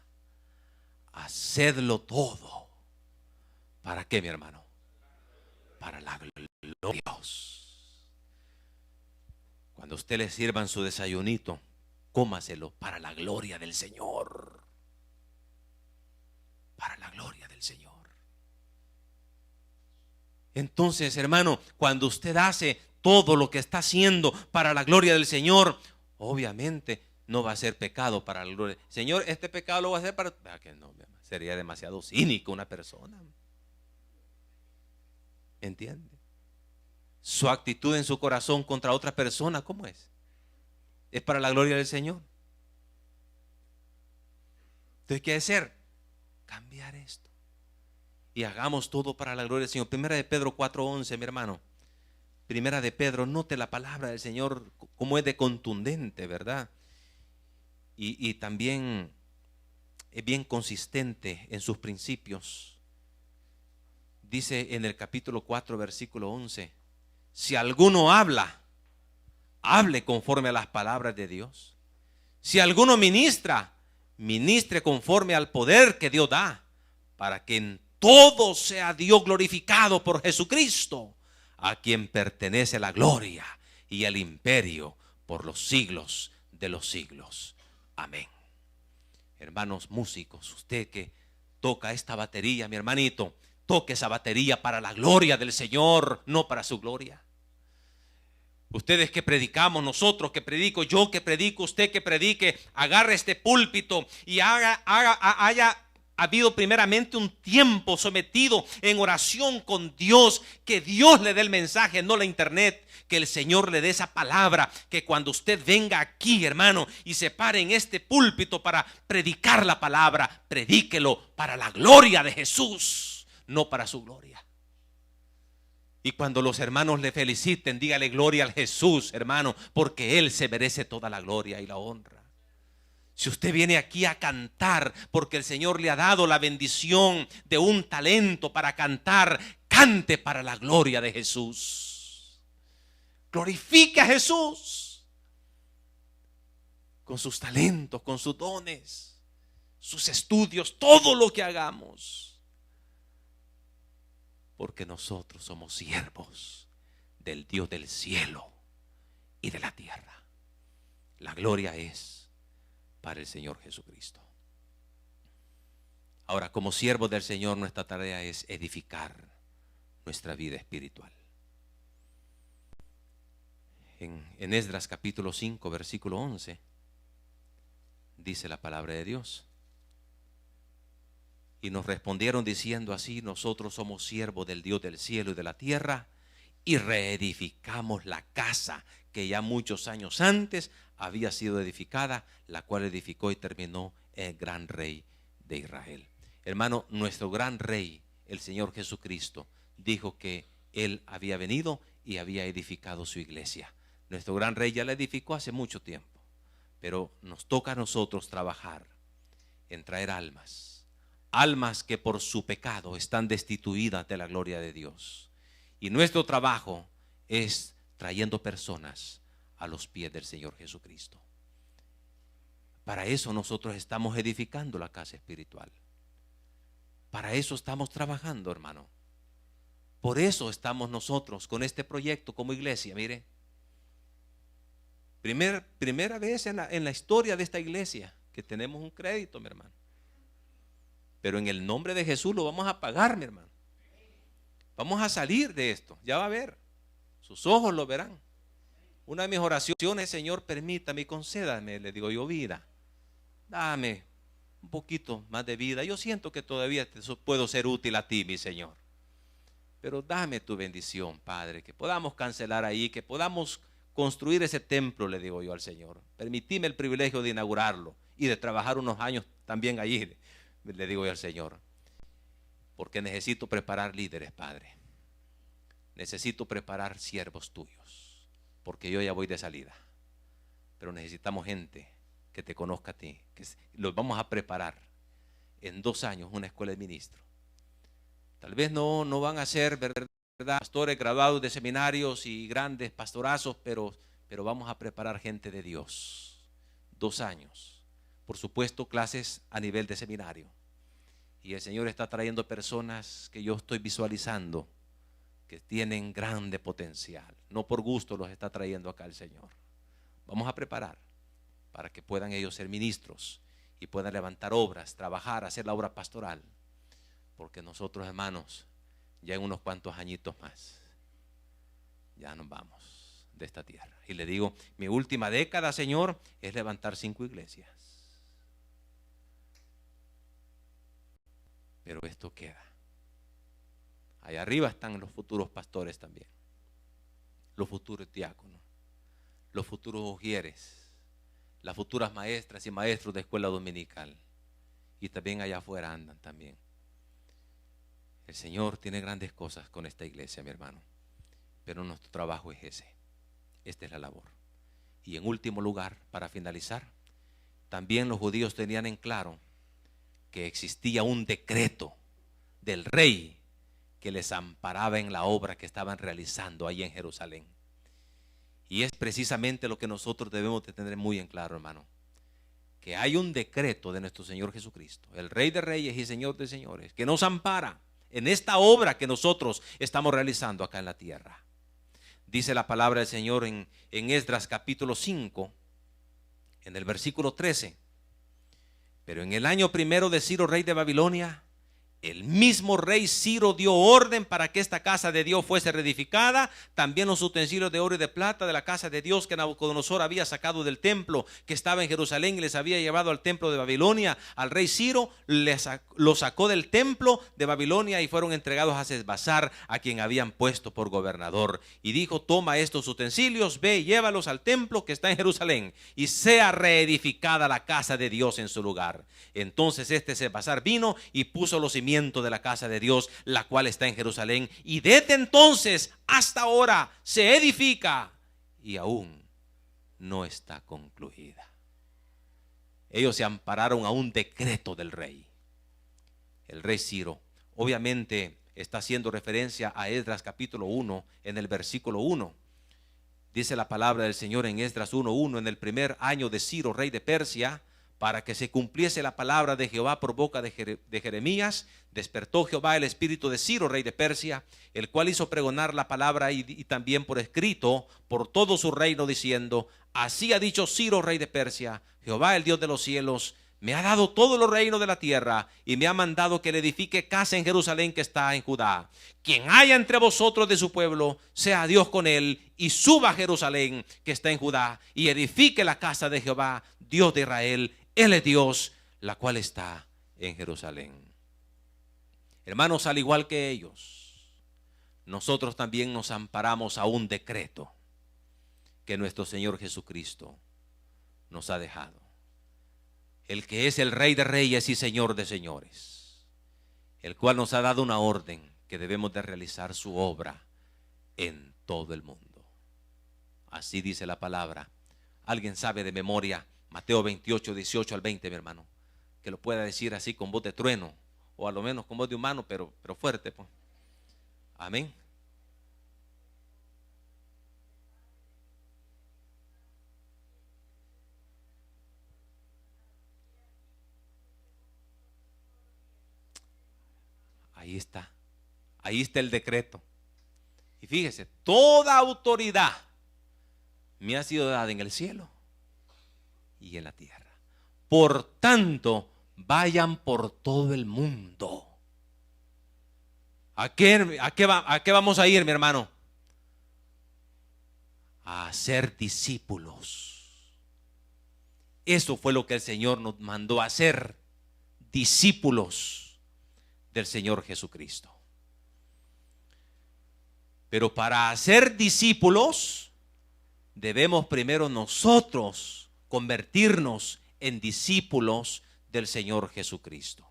hacedlo todo. ¿Para qué, mi hermano? Para la gloria de Dios. Cuando usted le sirvan su desayunito, cómaselo para la gloria del Señor. Para la gloria del Señor. Entonces, hermano, cuando usted hace todo lo que está haciendo para la gloria del Señor, obviamente no va a ser pecado para la gloria. Señor, este pecado lo va a hacer para... que no, sería demasiado cínico una persona. ¿Entiende? Su actitud en su corazón contra otra persona, ¿cómo es? Es para la gloria del Señor. Entonces, ¿qué hacer? Cambiar esto. Y hagamos todo para la gloria del Señor. Primera de Pedro 4:11, mi hermano. Primera de Pedro, note la palabra del Señor como es de contundente, ¿verdad? Y también es bien consistente en sus principios. Dice en el capítulo 4, versículo 11, si alguno habla, hable conforme a las palabras de Dios. Si alguno ministra, ministre conforme al poder que Dios da, para que en todo sea Dios glorificado por Jesucristo, a quien pertenece la gloria y el imperio por los siglos de los siglos. Amén. Hermanos músicos, usted que toca esta batería, mi hermanito, toque esa batería para la gloria del Señor, no para su gloria. Ustedes que predicamos, nosotros que predico, yo que predico, usted que predique, agarre este púlpito y haya habido primeramente un tiempo sometido en oración con Dios, que Dios le dé el mensaje, no la internet, que el Señor le dé esa palabra, que cuando usted venga aquí, hermano, y se pare en este púlpito para predicar la palabra, predíquelo para la gloria de Jesús, no para su gloria. Y cuando los hermanos le feliciten, dígale gloria al Jesús, hermano, porque Él se merece toda la gloria y la honra. Si usted viene aquí a cantar porque el Señor le ha dado la bendición de un talento para cantar, cante para la gloria de Jesús. Glorifique a Jesús con sus talentos, con sus dones, sus estudios, todo lo que hagamos. Porque nosotros somos siervos del Dios del cielo y de la tierra. La gloria es para el Señor Jesucristo. Ahora, como siervos del Señor, nuestra tarea es edificar nuestra vida espiritual. En Esdras capítulo 5, versículo 11, dice la palabra de Dios. Y nos respondieron diciendo así: nosotros somos siervos del Dios del cielo y de la tierra, y reedificamos la casa que ya muchos años antes había sido edificada, la cual edificó y terminó el gran rey de Israel. Hermano, nuestro gran rey, el Señor Jesucristo, dijo que Él había venido y había edificado su iglesia. Nuestro gran rey ya la edificó hace mucho tiempo, pero nos toca a nosotros trabajar en traer almas que por su pecado están destituidas de la gloria de Dios. Y nuestro trabajo es trayendo personas a los pies del Señor Jesucristo. Para eso nosotros estamos edificando la casa espiritual. Para eso estamos trabajando, hermano. Por eso estamos nosotros con este proyecto como iglesia. Mire, primera vez en la historia de esta iglesia que tenemos un crédito, mi hermano. Pero en el nombre de Jesús lo vamos a pagar, mi hermano. Vamos a salir de esto. Ya va a ver. Sus ojos lo verán. Una de mis oraciones: Señor, permítame y concédame, le digo yo, vida. Dame un poquito más de vida. Yo siento que todavía puedo ser útil a ti, mi Señor. Pero dame tu bendición, Padre, que podamos cancelar ahí, que podamos construir ese templo, le digo yo al Señor. Permitime el privilegio de inaugurarlo y de trabajar unos años también allí, le digo yo al Señor, porque necesito preparar líderes, Padre. Necesito preparar siervos tuyos, porque yo ya voy de salida. Pero necesitamos gente que te conozca a ti, que los vamos a preparar en 2 años una escuela de ministros. Tal vez no van a ser, ¿verdad?, pastores graduados de seminarios y grandes pastorazos, pero vamos a preparar gente de Dios. 2 años. Por supuesto, clases a nivel de seminario. Y el Señor está trayendo personas que yo estoy visualizando que tienen grande potencial. No por gusto los está trayendo acá el Señor. Vamos a preparar para que puedan ellos ser ministros y puedan levantar obras, trabajar, hacer la obra pastoral. Porque nosotros, hermanos, ya en unos cuantos añitos más, ya nos vamos de esta tierra. Y le digo, mi última década, Señor, es levantar 5 iglesias. Pero esto queda. Allá arriba están los futuros pastores también. los futuros diáconos, los futuros ujieres, las futuras maestras y maestros de escuela dominical. Y también allá afuera andan también. El Señor tiene grandes cosas con esta iglesia, mi hermano. Pero nuestro trabajo es ese. Esta es la labor. Y en último lugar, para finalizar, también los judíos tenían en claro que existía un decreto del rey que les amparaba en la obra que estaban realizando ahí en Jerusalén. Y es precisamente lo que nosotros debemos de tener muy en claro, hermano. Que hay un decreto de nuestro Señor Jesucristo, el Rey de Reyes y Señor de Señores, que nos ampara en esta obra que nosotros estamos realizando acá en la tierra. Dice la palabra del Señor en Esdras capítulo 5, en el versículo 13. Pero en el año primero de Ciro, rey de Babilonia, el mismo rey Ciro dio orden para que esta casa de Dios fuese reedificada. También los utensilios de oro y de plata de la casa de Dios que Nabucodonosor había sacado del templo que estaba en Jerusalén y les había llevado al templo de Babilonia, al rey Ciro lo sacó del templo de Babilonia y fueron entregados a Sesbazar, a quien habían puesto por gobernador. Y dijo: toma estos utensilios, ve y llévalos al templo que está en Jerusalén y sea reedificada la casa de Dios en su lugar. Entonces Sesbazar vino y puso los cimientos de la casa de Dios, la cual está en Jerusalén, y desde entonces hasta ahora se edifica y aún no está concluida. Ellos se ampararon a un decreto del rey. El rey Ciro obviamente está haciendo referencia a Esdras capítulo 1 en el versículo 1. Dice la palabra del Señor en Esdras 1:1: en el primer año de Ciro, rey de Persia, para que se cumpliese la palabra de Jehová por boca de Jeremías, despertó Jehová el espíritu de Ciro, rey de Persia, el cual hizo pregonar la palabra y también por escrito por todo su reino, diciendo: así ha dicho Ciro, rey de Persia, Jehová, el Dios de los cielos, me ha dado todos los reinos de la tierra y me ha mandado que le edifique casa en Jerusalén que está en Judá. Quien haya entre vosotros de su pueblo, sea Dios con él, y suba a Jerusalén que está en Judá y edifique la casa de Jehová, Dios de Israel. Él es Dios, la cual está en Jerusalén. Hermanos, al igual que ellos, nosotros también nos amparamos a un decreto que nuestro Señor Jesucristo nos ha dejado. El que es el Rey de Reyes y Señor de Señores, el cual nos ha dado una orden que debemos de realizar su obra en todo el mundo. Así dice la palabra. ¿Alguien sabe de memoria Mateo 28, 18 al 20, mi hermano? Que lo pueda decir así con voz de trueno, o a lo menos con voz de humano, pero fuerte, pues. Amén. Ahí está el decreto. Y fíjese, toda autoridad me ha sido dada en el cielo y en la tierra. Por tanto, vayan por todo el mundo. ¿A qué vamos a ir, mi hermano? A ser discípulos. Eso fue lo que el Señor nos mandó a hacer, discípulos del Señor Jesucristo. Pero para ser discípulos, debemos primero nosotros convertirnos en discípulos del Señor Jesucristo.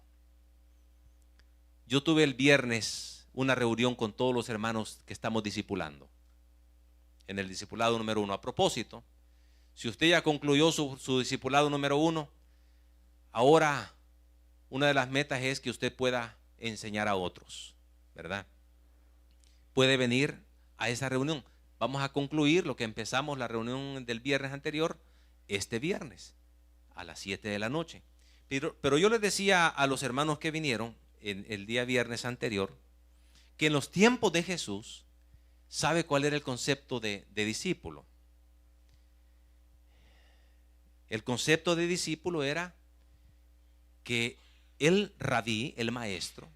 Yo tuve el viernes una reunión con todos los hermanos que estamos discipulando, en el discipulado número 1. A propósito, si usted ya concluyó su discipulado número 1, ahora una de las metas es que usted pueda enseñar a otros, ¿verdad? Puede venir a esa reunión. Vamos a concluir lo que empezamos la reunión del viernes anterior, este viernes, a las 7 de la noche. Pero yo les decía a los hermanos que vinieron en el día viernes anterior, que en los tiempos de Jesús, ¿sabe cuál era el concepto de discípulo? El concepto de discípulo era que el rabí, el maestro,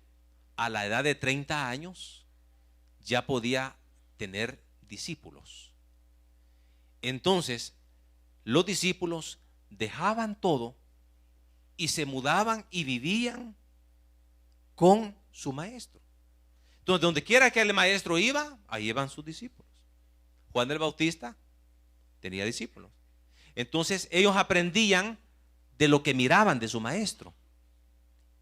a la edad de 30 años, ya podía tener discípulos. Entonces, los discípulos dejaban todo y se mudaban y vivían con su maestro. Entonces, donde quiera que el maestro iba, ahí iban sus discípulos. Juan el Bautista tenía discípulos. Entonces ellos aprendían de lo que miraban de su maestro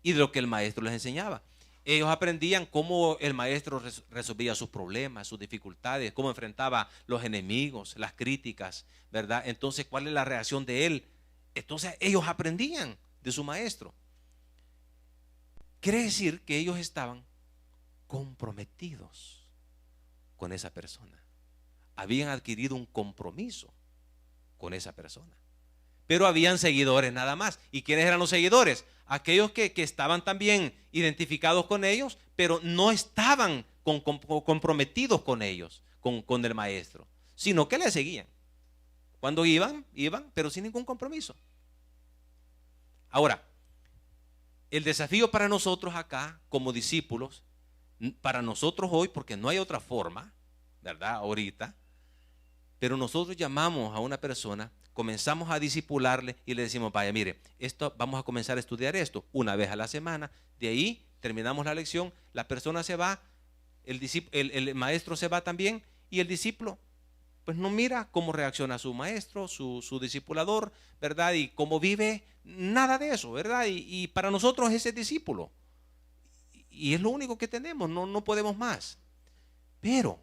y de lo que el maestro les enseñaba. Ellos aprendían cómo el maestro resolvía sus problemas, sus dificultades, cómo enfrentaba los enemigos, las críticas, ¿verdad? Entonces, ¿cuál es la reacción de él? Entonces ellos aprendían de su maestro. Quiere decir que ellos estaban comprometidos con esa persona. Habían adquirido un compromiso con esa persona. Pero habían seguidores nada más. ¿Y quiénes eran los seguidores? Aquellos que estaban también identificados con ellos, pero no estaban comprometidos con ellos, con el maestro, sino que le seguían. Cuando iban, pero sin ningún compromiso. Ahora, el desafío para nosotros acá, como discípulos, para nosotros hoy, porque no hay otra forma, ¿verdad? Ahorita, pero nosotros llamamos a una persona, comenzamos a discipularle y le decimos, vaya, mire, esto, vamos a comenzar a estudiar esto una vez a la semana. De ahí terminamos la lección, la persona se va, el maestro se va también, y el discípulo pues no mira cómo reacciona su maestro, su discipulador, ¿verdad? Y cómo vive, nada de eso, ¿verdad? Y para nosotros ese discípulo. Y es lo único que tenemos, no podemos más. Pero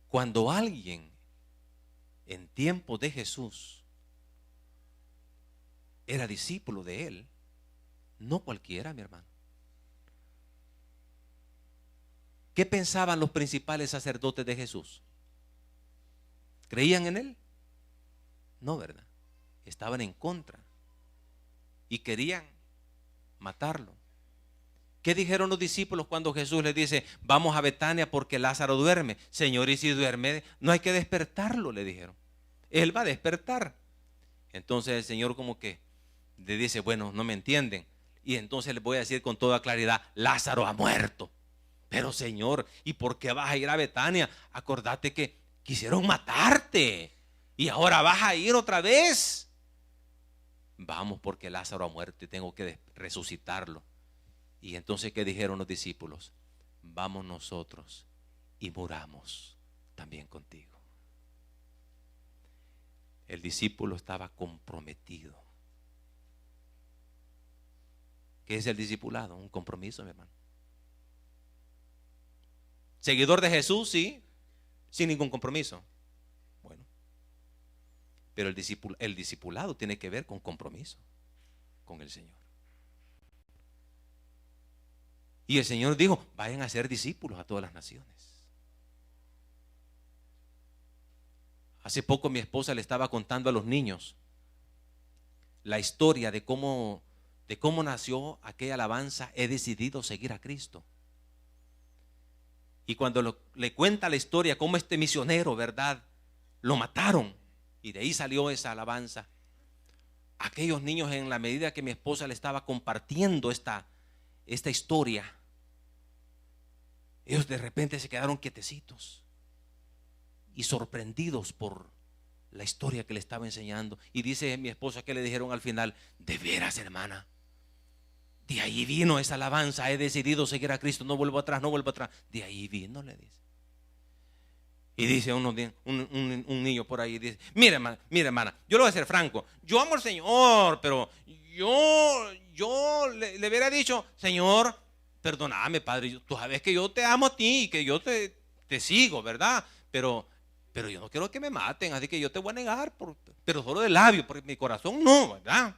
cuando alguien en tiempos de Jesús era discípulo de él, no cualquiera, mi hermano. ¿Qué pensaban los principales sacerdotes de Jesús? ¿Creían en él? No, ¿verdad? Estaban en contra y querían matarlo. ¿Qué dijeron los discípulos cuando Jesús les dice, vamos a Betania porque Lázaro duerme? Señor, y si duerme, no hay que despertarlo, le dijeron. Él va a despertar. Entonces el Señor como que le dice, bueno, no me entienden. Y entonces les voy a decir con toda claridad, Lázaro ha muerto. Pero Señor, ¿y por qué vas a ir a Betania? Acordate que quisieron matarte y ahora vas a ir otra vez. Vamos porque Lázaro ha muerto y tengo que resucitarlo. Y entonces, ¿qué dijeron los discípulos? Vamos nosotros y muramos también contigo. El discípulo estaba comprometido. ¿Qué es el discipulado? Un compromiso, mi hermano. Seguidor de Jesús, sí, sin ningún compromiso. Bueno, pero el discipulado tiene que ver con compromiso con el Señor. Y el Señor dijo, vayan a ser discípulos a todas las naciones. Hace poco mi esposa le estaba contando a los niños la historia de cómo nació aquella alabanza, he decidido seguir a Cristo. Y cuando le cuenta la historia, cómo este misionero, ¿verdad? Lo mataron y de ahí salió esa alabanza. Aquellos niños, en la medida que mi esposa le estaba compartiendo esta historia, ellos de repente se quedaron quietecitos y sorprendidos por la historia que le estaba enseñando. Y dice mi esposa que le dijeron al final, de veras, hermana, de ahí vino esa alabanza, he decidido seguir a Cristo, no vuelvo atrás, no vuelvo atrás. De ahí vino, le dice. Y dice un niño por ahí, dice, mire hermana, yo le voy a ser franco, yo amo al Señor, pero yo le hubiera dicho, Señor, perdóname, Padre, tú sabes que yo te amo a ti y que yo te sigo, ¿verdad? Pero yo no quiero que me maten, así que yo te voy a negar, pero solo de labio, porque mi corazón no, ¿verdad?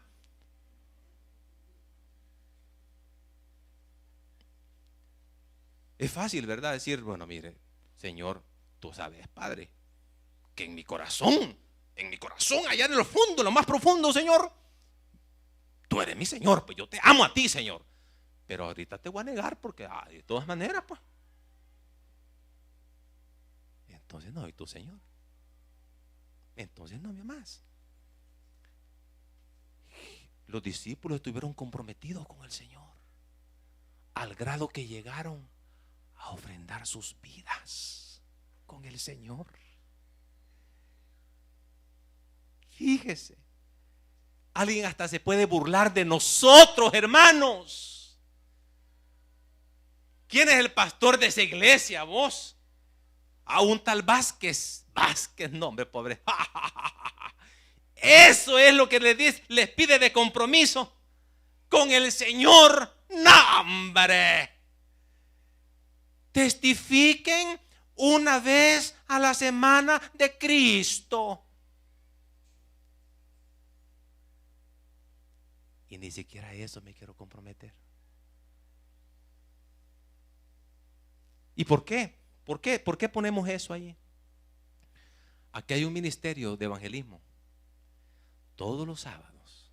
Es fácil, ¿verdad? Decir, bueno, mire, Señor, tú sabes, Padre, que en mi corazón, allá en el fondo, lo más profundo, Señor, tú eres mi Señor, pues yo te amo a ti, Señor. Pero ahorita te voy a negar porque de todas maneras, pues. Entonces no, ¿y tú, Señor? Entonces no me amas. Los discípulos estuvieron comprometidos con el Señor al grado que llegaron a ofrendar sus vidas con el Señor. Fíjese, alguien hasta se puede burlar de nosotros, hermanos. ¿Quién es el pastor de esa iglesia? Vos. a un tal Vázquez. Vázquez, nombre pobre. Eso es lo que les pide de compromiso con el Señor. ¡No, hombre! Testifiquen una vez a la semana de Cristo. Y ni siquiera eso me quiero comprometer. ¿Y por qué? ¿Por qué? ¿Por qué ponemos eso allí? Aquí hay un ministerio de evangelismo. Todos los sábados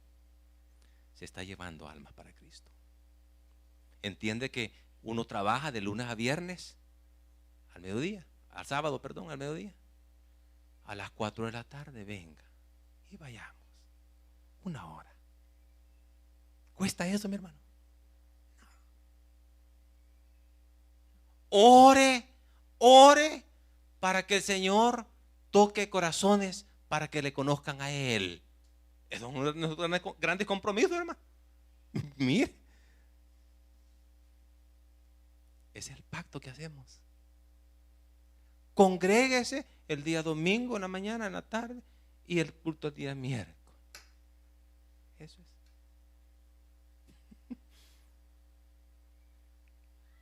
se está llevando almas para Cristo. Entiende que uno trabaja de lunes a viernes al mediodía, al sábado, perdón, al mediodía. A las 4 de la tarde venga y vayamos. 1 hora. ¿Cuesta eso, mi hermano? Ore, ore para que el Señor toque corazones para que le conozcan a Él. Es uno de nuestros grandes compromisos, hermano. Mire, ese es el pacto que hacemos. Congréguese el día domingo, en la mañana, en la tarde, y el culto el día miércoles. Eso es.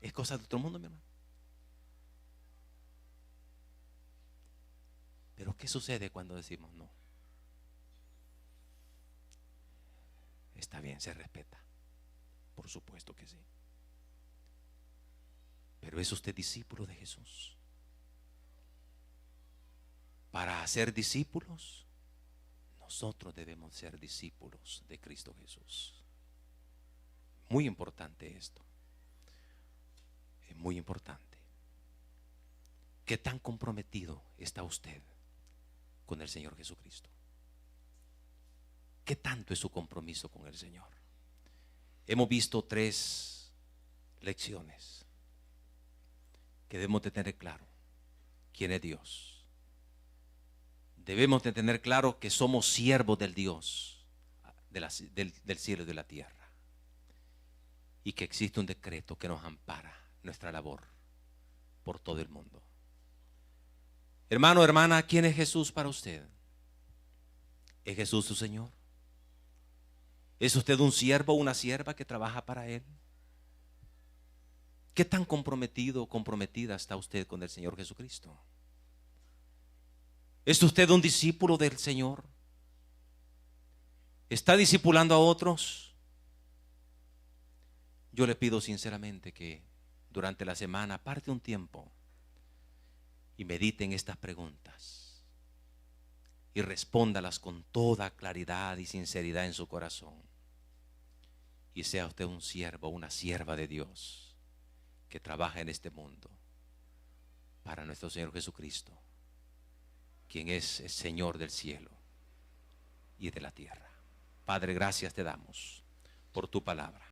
Es cosa de otro mundo, mi hermano. Pero ¿qué sucede cuando decimos no? Está bien, se respeta. Por supuesto que sí. Pero ¿es usted discípulo de Jesús? Para ser discípulos, nosotros debemos ser discípulos de Cristo Jesús. Muy importante esto. Es muy importante. ¿Qué tan comprometido está usted con el Señor Jesucristo? ¿Qué tanto es su compromiso con el Señor? Hemos visto 3 lecciones que debemos de tener claro. ¿Quién es Dios? Debemos de tener claro que somos siervos del Dios del cielo y de la tierra, y que existe un decreto que nos ampara nuestra labor por todo el mundo. Hermano, hermana, ¿quién es Jesús para usted? ¿Es Jesús su Señor? ¿Es usted un siervo o una sierva que trabaja para Él? ¿Qué tan comprometido o comprometida está usted con el Señor Jesucristo? ¿Es usted un discípulo del Señor? ¿Está discipulando a otros? Yo le pido sinceramente que durante la semana aparte un tiempo y medite en estas preguntas y respóndalas con toda claridad y sinceridad en su corazón. Y sea usted un siervo o una sierva de Dios que trabaja en este mundo para nuestro Señor Jesucristo, quien es el Señor del cielo y de la tierra. Padre, gracias te damos por tu palabra.